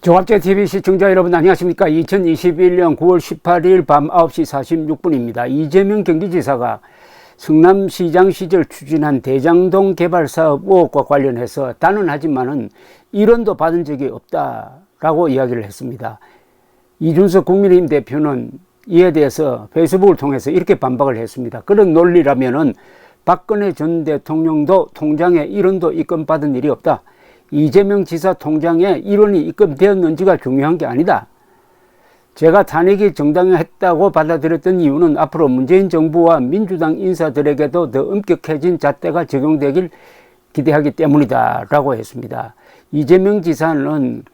조합제TV 시청자 여러분 안녕하십니까. 2021년 9월 18일 밤 9시 46분입니다. 이재명 경기지사가 성남시장 시절 추진한 대장동 개발사업 의혹과 관련해서 단언하지만은 1원도 받은 적이 없다라고 이야기를 했습니다. 이준석 국민의힘 대표는 이에 대해서 페이스북을 통해서 이렇게 반박을 했습니다. 그런 논리라면은 박근혜 전 대통령도 통장에 1원도 입금받은 일이 없다. 이재명 지사 통장에 1원이 입금되었는지가 중요한 게 아니다. 제가 탄핵이 정당했다고 받아들였던 이유는 앞으로 문재인 정부와 민주당 인사들에게도 더 엄격해진 잣대가 적용되길 기대하기 때문이다 라고 했습니다. 이재명 지사는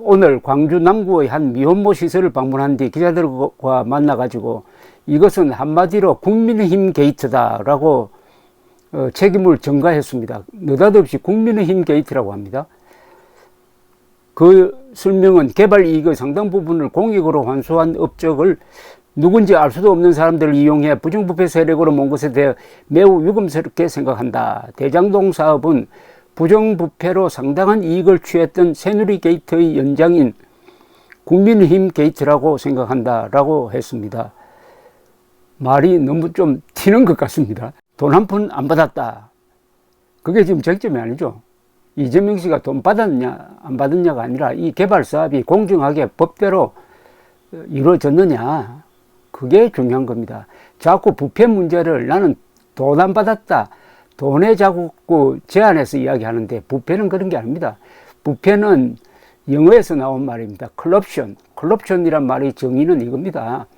오늘 광주 남구의 한 미혼모 시설을 방문한 뒤 기자들과 만나가지고 이것은 한마디로 국민의힘 게이트다 라고 책임을 전가했습니다. 느닷없이 국민의힘 게이트라고 합니다. 그 설명은 개발 이익의 상당 부분을 공익으로 환수한 업적을 누군지 알 수도 없는 사람들을 이용해 부정부패 세력으로 모은 것에 대해 매우 유감스럽게 생각한다. 대장동 사업은 부정부패로 상당한 이익을 취했던 새누리 게이트의 연장인 국민의힘 게이트라고 생각한다 라고 했습니다. 말이 너무 좀 튀는 것 같습니다. 돈 한 푼 안 받았다. 그게 지금 쟁점이 아니죠. 이재명 씨가 돈 받았냐 안 받았냐가 아니라 이 개발 사업이 공정하게 법대로 이루어졌느냐, 그게 중요한 겁니다. 자꾸 부패 문제를 나는 돈 안 받았다, 돈에 자꾸 제한해서 이야기하는데 부패는 그런 게 아닙니다. 부패는 영어에서 나온 말입니다. corruption이란 말의 정의는 이겁니다.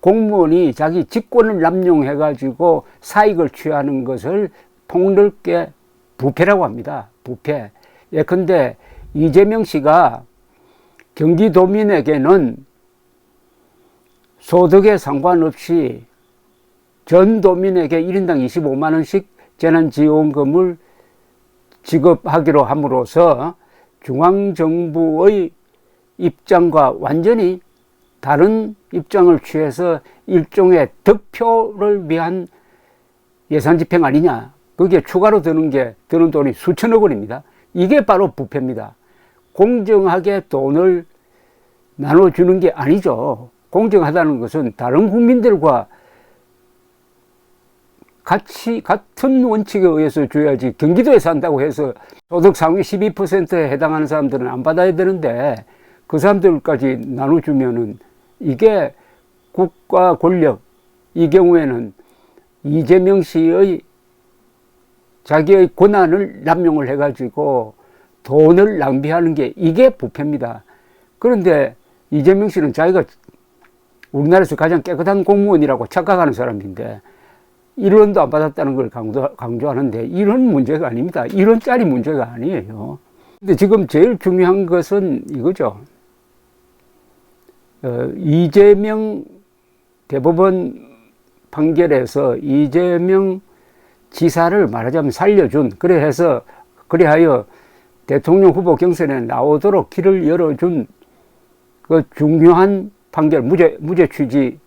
공무원이 자기 직권을 남용해가지고 사익을 취하는 것을 폭넓게 부패라고 합니다. 부패. 예컨대 이재명 씨가 경기도민에게는 소득에 상관없이 전 도민에게 1인당 25만원씩 재난지원금을 지급하기로 함으로써 중앙정부의 입장과 완전히 다른 입장을 취해서 일종의 득표를 위한 예산 집행 아니냐. 그게 추가로 드는 돈이 수천억 원입니다. 이게 바로 부패입니다. 공정하게 돈을 나눠주는 게 아니죠. 공정하다는 것은 다른 국민들과 같은 원칙에 의해서 줘야지. 경기도에 산다고 해서 소득 상위 12%에 해당하는 사람들은 안 받아야 되는데 그 사람들까지 나눠주면은 이게 국가 권력, 이 경우에는 이재명 씨의 자기의 권한을 남용을 해가지고 돈을 낭비하는 게 이게 부패입니다. 그런데 이재명 씨는 자기가 우리나라에서 가장 깨끗한 공무원이라고 착각하는 사람인데 1원도 안 받았다는 걸 강조하는데 이런 문제가 아닙니다. 1원짜리 문제가 아니에요. 근데 지금 제일 중요한 것은 이거죠. 이재명 대법원 판결에서 이재명 지사를 말하자면 살려준, 그래하여 대통령 후보 경선에 나오도록 길을 열어준 그 중요한 판결, 무죄 취지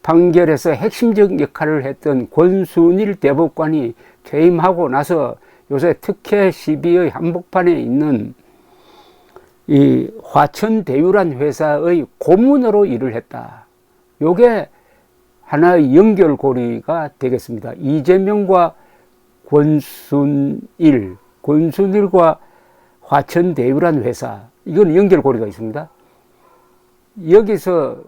판결에서 핵심적 역할을 했던 권순일 대법관이 퇴임하고 나서 요새 특혜 시비의 한복판에 있는 이 화천대유란 회사의 고문으로 일을 했다. 요게 하나의 연결고리가 되겠습니다. 이재명과 권순일과 화천대유란 회사, 이건 연결고리가 있습니다. 여기서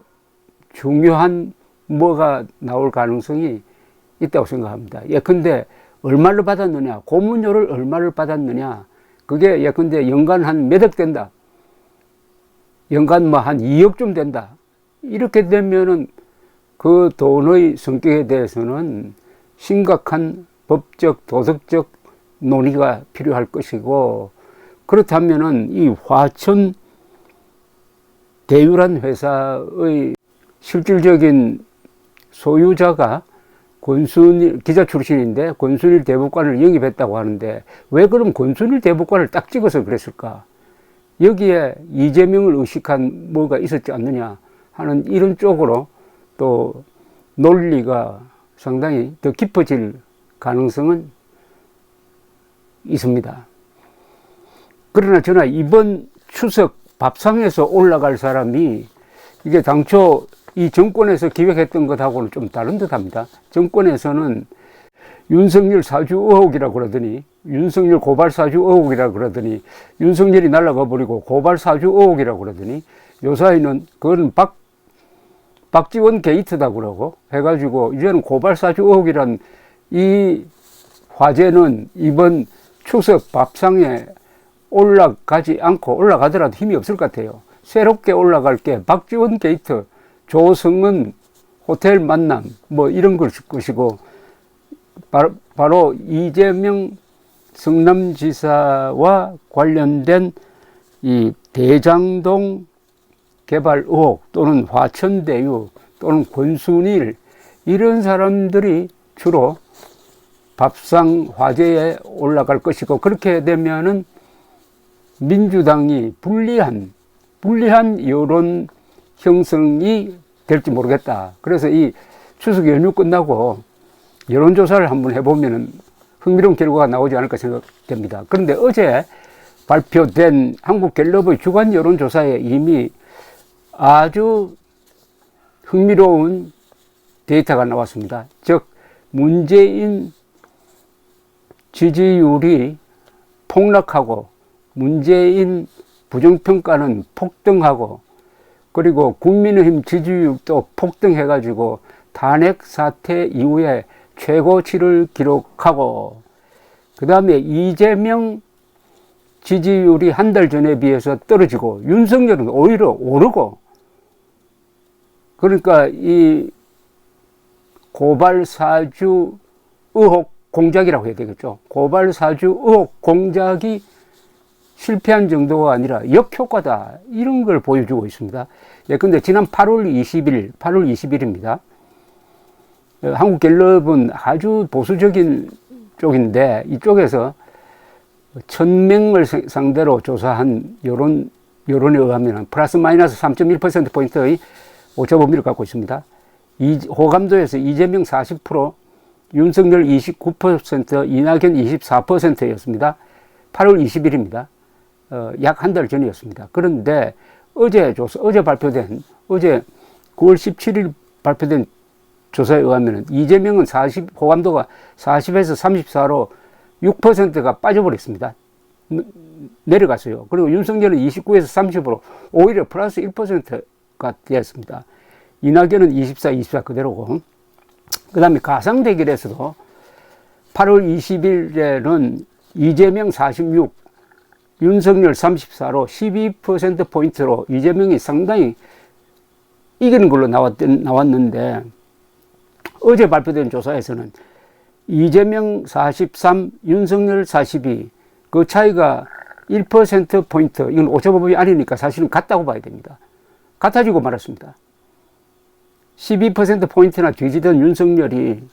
중요한 뭐가 나올 가능성이 있다고 생각합니다. 예컨대 얼마를 받았느냐, 고문료를 얼마를 받았느냐, 그게 예컨대 연간 한 몇억 된다. 연간 뭐 한 2억쯤 된다. 이렇게 되면은 그 돈의 성격에 대해서는 심각한 법적, 도덕적 논의가 필요할 것이고, 그렇다면은 이 화천 대유란 회사의 실질적인 소유자가 권순일, 기자 출신인데 권순일 대법관을 영입했다고 하는데 왜 그럼 권순일 대법관을 딱 찍어서 그랬을까? 여기에 이재명을 의식한 뭐가 있었지 않느냐 하는 이런 쪽으로 또 논리가 상당히 더 깊어질 가능성은 있습니다. 그러나 저는 이번 추석 밥상에서 올라갈 사람이 이게 당초 이 정권에서 기획했던 것하고는 좀 다른 듯 합니다. 정권에서는 윤석열 사주 의혹이라고 그러더니, 윤석열 고발 사주 의혹이라고 그러더니, 윤석열이 날아가 버리고 고발 사주 의혹이라고 그러더니, 요사이는 그건 박지원 게이트다 그러고 해가지고 이제는 고발 사주 의혹이란 이 화제는 이번 추석 밥상에 올라가지 않고, 올라가더라도 힘이 없을 것 같아요. 새롭게 올라갈 게 박지원 게이트, 조성은 호텔 만남 뭐 이런 것이고, 바로 이재명 성남지사와 관련된 이 대장동 개발 의혹 또는 화천대유 또는 권순일, 이런 사람들이 주로 밥상 화제에 올라갈 것이고, 그렇게 되면은 민주당이 불리한 여론 형성이 될지 모르겠다. 그래서 이 추석 연휴 끝나고 여론조사를 한번 해보면 흥미로운 결과가 나오지 않을까 생각됩니다. 그런데 어제 발표된 한국갤럽의 주간 여론조사에 이미 아주 흥미로운 데이터가 나왔습니다. 즉, 문재인 지지율이 폭락하고 문재인 부정평가는 폭등하고, 그리고 국민의힘 지지율도 폭등해가지고 탄핵 사태 이후에 최고치를 기록하고, 그 다음에 이재명 지지율이 한 달 전에 비해서 떨어지고 윤석열은 오히려 오르고, 그러니까 이 고발 사주 의혹 공작이라고 해야 되겠죠. 고발 사주 의혹 공작이 실패한 정도가 아니라 역효과다, 이런 걸 보여주고 있습니다. 예, 근데 지난 8월 20일입니다. 한국갤럽은 아주 보수적인 쪽인데, 이쪽에서 1000명을 상대로 조사한 여론에 의하면 플러스 마이너스 3.1%포인트의 오차 범위를 갖고 있습니다. 호감도에서 이재명 40%, 윤석열 29%, 이낙연 24%였습니다. 8월 20일입니다. 약 한 달 전이었습니다. 그런데 어제 9월 17일 발표된 조사에 의하면 이재명은 호감도가 40에서 34로 6%가 빠져버렸습니다. 내려갔어요. 그리고 윤석열은 29에서 30으로 오히려 플러스 1%가 되었습니다. 이낙연은 24 그대로고, 그 다음에 가상 대결에서도 8월 20일에는 이재명 46, 윤석열 34로 12%포인트로 이재명이 상당히 이기는 걸로 나왔는데, 어제 발표된 조사에서는 이재명 43, 윤석열 42, 그 차이가 1%포인트, 이건 오차범위 아니니까 사실은 같다고 봐야 됩니다. 같아지고 말았습니다. 12%포인트나 뒤지던 윤석열이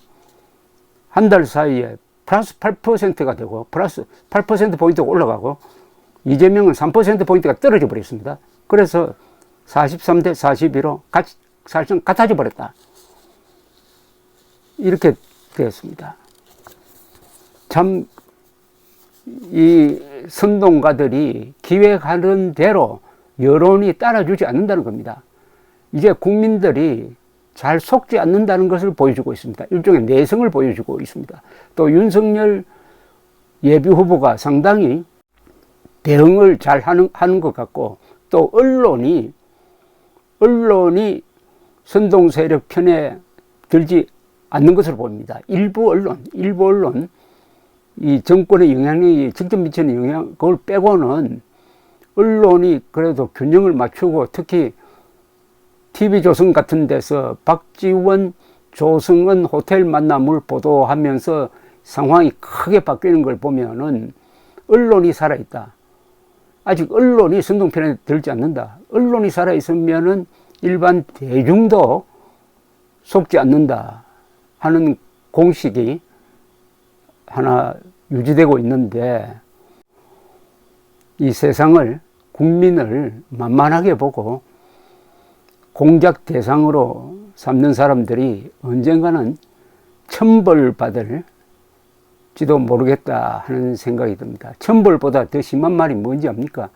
한 달 사이에 플러스 8%가 되고, 플러스 8%포인트가 올라가고, 이재명은 3%포인트가 떨어져 버렸습니다. 그래서 43대 42로 사실상 같아져 버렸다, 이렇게 되었습니다. 참, 이 선동가들이 기획하는 대로 여론이 따라주지 않는다는 겁니다. 이제 국민들이 잘 속지 않는다는 것을 보여주고 있습니다. 일종의 내성을 보여주고 있습니다. 또 윤석열 예비후보가 상당히 대응을 잘 하는 것 같고, 또 언론이 선동 세력 편에 들지 않는 것으로 보입니다. 일부 언론, 이 정권의 영향력이 직접 미치는 영향, 그걸 빼고는 언론이 그래도 균형을 맞추고, 특히 TV조선 같은 데서 박지원, 조성은 호텔 만남을 보도하면서 상황이 크게 바뀌는 걸 보면은 언론이 살아있다. 아직 언론이 선동편에 들지 않는다. 언론이 살아있으면은 일반 대중도 속지 않는다 하는 공식이 하나 유지되고 있는데, 이 세상을, 국민을 만만하게 보고 공작 대상으로 삼는 사람들이 언젠가는 천벌받을 지도 모르겠다 하는 생각이 듭니다. 천벌보다 더 심한 말이 뭔지 압니까?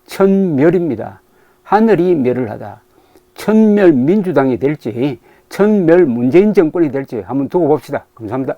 천멸입니다. 하늘이 멸을 하다. 천멸 민주당이 될지 천멸 문재인 정권이 될지 한번 두고 봅시다. 감사합니다.